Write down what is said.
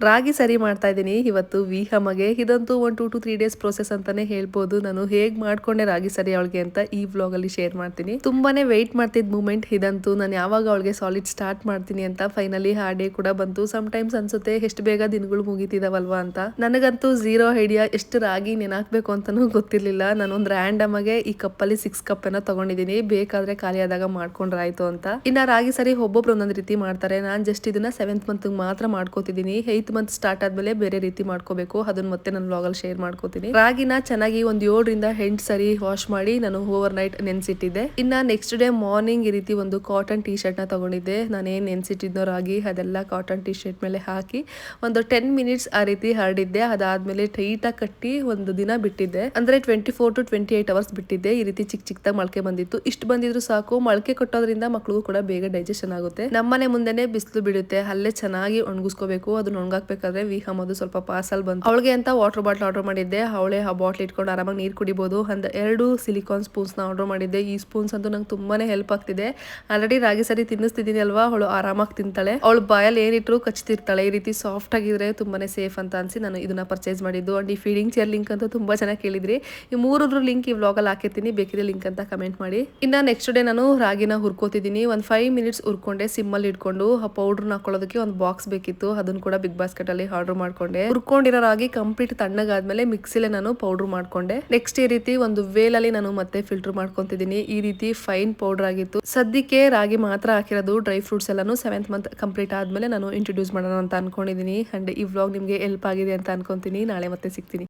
ರಾಗಿ ಸರಿ ಮಾಡ್ತಾ ಇದ್ದೀನಿ ಇವತ್ತು ವಿಹಮಗೆ. ಇದಂತೂ ಒಂದು 2 to 3 ಡೇಸ್ ಪ್ರೋಸೆಸ್ ಅಂತಾನೆ ಹೇಳ್ಬೋದು. ನಾನು ಹೇಗ್ ಮಾಡ್ಕೊಂಡೆ ರಾಗಿ ಸರಿ ಅವಳಿಗೆ ಅಂತ ಈ ವ್ಲಾಗ್ ಅಲ್ಲಿ ಶೇರ್ ಮಾಡ್ತೀನಿ. ತುಂಬಾನೇ ವೆಯ್ಟ್ ಮಾಡ್ತಿದ್ ಮೂಮೆಂಟ್ ಇದಂತೂ. ನಾನು ಯಾವಾಗ ಅವಳಿಗೆ ಸಾಲಿಡ್ ಸ್ಟಾರ್ಟ್ ಮಾಡ್ತೀನಿ ಅಂತ ಫೈನಲಿ ಆ ಡೇ ಕೂಡ ಬಂತು. ಸಮ್ ಟೈಮ್ಸ್ ಅನ್ಸುತ್ತೆ ಎಷ್ಟು ಬೇಗ ದಿನಗಳು ಮುಗಿತಿದಾವಲ್ವಾ ಅಂತ. ನನಗಂತೂ ಝೀರೋ ಐಡಿಯಾ ಎಷ್ಟು ರಾಗಿ ನೆನಾಕ್ಬೇಕು ಅಂತಾನೂ ಗೊತ್ತಿರ್ಲಿಲ್ಲ. ನಾನೊಂದು ರ್ಯಾಂಡಮ್ ಆಗಿ ಈ ಕಪ್ಪಲ್ಲಿ 6 ಕಪ್ ಏನೋ ತಗೊಂಡಿದ್ದೀನಿ. ಬೇಕಾದ್ರೆ ಖಾಲಿ ಆದಾಗ ಮಾಡ್ಕೊಂಡ್ರೆ ಆಯ್ತು ಅಂತ. ಇನ್ನ ರಾಗಿ ಸರಿ ಒಬ್ಬೊಬ್ರು ಒಂದೊಂದು ರೀತಿ ಮಾಡ್ತಾರೆ. ನಾನ್ ಜಸ್ಟ್ ಇದನ್ನ 7th ಮಂತ್ ಮಾತ್ರ ಮಾಡ್ಕೋತಿದ್ದೀನಿ. 8th ಮಂತ್ ಸ್ಟಾರ್ಟ್ ಆದ್ಮೇಲೆ ಬೇರೆ ರೀತಿ ಮಾಡ್ಕೋಬೇಕು. ಅದನ್ನ ಮತ್ತೆ ನಾನು ವ್ಲಾಗ್ ಅಲ್ಲಿ ಶೇರ್ ಮಾಡ್ಕೋತೀನಿ. ರಾಗಿನ ಚೆನ್ನಾಗಿ ಒಂದು 7 ರಿಂದ 8 ಸರಿ ವಾಶ್ ಮಾಡಿ ನಾನು ಓವರ್ ನೈಟ್ ನೆನ್ಸಿಟ್ಟಿದ್ದೆ. ಇನ್ನ ನೆಕ್ಸ್ಟ್ ಡೇ ಮಾರ್ನಿಂಗ್ ಈ ರೀತಿ ಒಂದು ಕಾಟನ್ ಟಿ ಶರ್ಟ್ ನ ತಗೊಂಡಿದ್ದೆ. ನಾನೇನ್ ನೆನ್ಸಿಟ್ಟಿದ್ನೋ ರಾಗಿ ಅದೆಲ್ಲ ಕಾಟನ್ ಟಿ ಶರ್ಟ್ ಮೇಲೆ ಹಾಕಿ ಒಂದು 10 ಮಿನಿಟ್ಸ್ ಆ ರೀತಿ ಹರಡಿದ್ದೆ. ಅದಾದ್ಮೇಲೆ ಟೈಟ್ ಆಗಿ ಕಟ್ಟಿ ಒಂದು ದಿನ ಬಿಟ್ಟಿದ್ದೆ. ಅಂದ್ರೆ 24 to 28 ಅವರ್ಸ್ ಬಿಟ್ಟಿದ್ದೆ. ಈ ರೀತಿ ಚಿಕ್ಕ ಚಿಕ್ಕದಾಗಿ ಮೊಳಕೆ ಬಂದಿತ್ತು. ಇಷ್ಟು ಬಂದಿದ್ರು ಸಾಕು. ಮೊಳಕೆ ಕಟ್ಟೋದ್ರಿಂದ ಮಕ್ಕಳಿಗೂ ಕೂಡ ಬೇಗ ಡೈಜೆಷನ್ ಆಗುತ್ತೆ. ನಮ್ಮನೆ ಮುಂದೆನೆ ಬಿಸಿಲು ಬಿಡುತ್ತೆ. ಅಲ್ಲೇ ಚೆನ್ನಾಗಿ ಒಣಗಿಸ್ಕೋಬೇಕು. ಅದನ್ನ ಒಣಗಾಕ್ಬೇಕಾದ್ರೆ ವಿಹಮ್ ಅದು ಸ್ವಲ್ಪ ಪಾರ್ಸಲ್ ಬಂತು. ಅವಳಿಗೆ ಅಂತ ವಾಟರ್ ಬಾಟಲ್ ಆರ್ಡರ್ ಮಾಡಿದ್ದೆ. ಅವಳೇ ಆ ಬಾಟ್ಲ್ ಇಟ್ಕೊಂಡು ಆರಾಮಾಗಿ ನೀರು ಕುಡಿಬಹುದು ಅಂತ 2 ಸಿಲಿಕಾನ್ ಸ್ಪೂನ್ಸ್ ನ ಆರ್ಡರ್ ಮಾಡಿದ್ದೆ. ಈ ಸ್ಪೂನ್ಸ್ ಅಂತೂ ನಂಗೆ ತುಂಬಾನೇ ಹೆಲ್ಪ್ ಆಗ್ತಿದೆ. ಆಲ್ರೆಡಿ ರಾಗಿ ಸರಿ ತಿನ್ನಿಸ್ತಿದ್ದೀನಿ ಅಲ್ವಾ, ಅವಳು ಆರಾಮಾಗಿ ತಿಂತಾಳೆ. ಅವಳು ಬಾಯಲ್ಲಿ ಏನಿಟ್ರು ಕಚ್ತಿರ್ತಾಳೆ. ಈ ರೀತಿ ಸಾಫ್ಟ್ ಆಗಿದ್ರೆ ತುಂಬಾನೇ ಸೇಫ್ ಅಂತ ಅನ್ಸಿ ನಾನು ಇದನ್ನ ಪರ್ಚೇಸ್ ಮಾಡಿದ್ದು. ಅಂಡ್ ಈ ಫೀಡಿಂಗ್ ಚೇರ್ ಲಿಂಕ್ ಅಂತ ತುಂಬಾ ಚೆನ್ನಾಗಿ ಕೇಳಿದ್ರಿ. ಈ ಮೂರದ್ರ ಲಿಂಕ್ ಈ ವ್ಲಾಗ್ ಅಲ್ಲಿ ಹಾಕಿರ್ತೀನಿ, ಬೇಕಿದ್ರೆ ಲಿಂಕ್ ಅಂತ ಕಮೆಂಟ್ ಮಾಡಿ. ಇನ್ನ ನೆಕ್ಸ್ಟ್ ಡೇ ನಾನು ರಾಗಿನ ಹುರ್ಕೋತಿದ್ದೀನಿ. ಒಂದು 5 ಮಿನಿಟ್ಸ್ ಹುರ್ಕೊಂಡೆ ಸಿಮ್ಮಲ್ಲಿ ಇಟ್ಕೊಂಡು. ಆ ಪೌಡರ್ ಹಾಕೊಳ್ಳೋದಕ್ಕೆ ಒಂದು ಬಾಕ್ಸ್ ಬೇಕಿತ್ತು. ಅದನ್ನ ಕೂಡ ಬಿಗ್ ಬಾಸ್ಕೆಟ್ ಅಲ್ಲಿ ಆರ್ಡರ್ ಮಾಡ್ಕೊಂಡೆ. ಹುರ್ಕೊಂಡಿರೋ ರಾಗಿ ಕಂಪ್ಲೀಟ್ ತಣ್ಣಗಾದ್ಮೇಲೆ ಮಿಕ್ಸಿಲೆ ನಾನು ಪೌಡರ್ ಮಾಡ್ಕೊಂಡೆ. ನೆಕ್ಸ್ಟ್ ಈ ರೀತಿ ಒಂದು ವೇಲಲ್ಲಿ ನಾನು ಮತ್ತೆ ಫಿಲ್ಟರ್ ಮಾಡ್ಕೊಂತಿದ್ದೀನಿ. ಈ ರೀತಿ ಫೈನ್ ಪೌಡರ್ ಆಗಿತ್ತು. ಸದ್ಯಕ್ಕೆ ರಾಗಿ ಮಾತ್ರ ಹಾಕಿರೋದು. ಡ್ರೈ ಫ್ರೂಟ್ಸ್ ಎಲ್ಲಾನು 7th ಮಂತ್ ಕಂಪ್ಲೀಟ್ ಆದ್ಮೇಲೆ ನಾನು ಇಂಟ್ರೊಡ್ಯೂಸ್ ಮಾಡೋಣ ಅಂತ ಅನ್ಕೊಂಡಿದ್ದೀನಿ. ಅಂಡ್ ಈ ವ್ಲಾಗ್ ನಿಮ್ಗೆ ಹೆಲ್ಪ್ ಆಗಿದೆ ಅಂತ ಅನ್ಕೊಂತೀನಿ. ನಾಳೆ ಮತ್ತೆ ಸಿಗ್ತೀನಿ.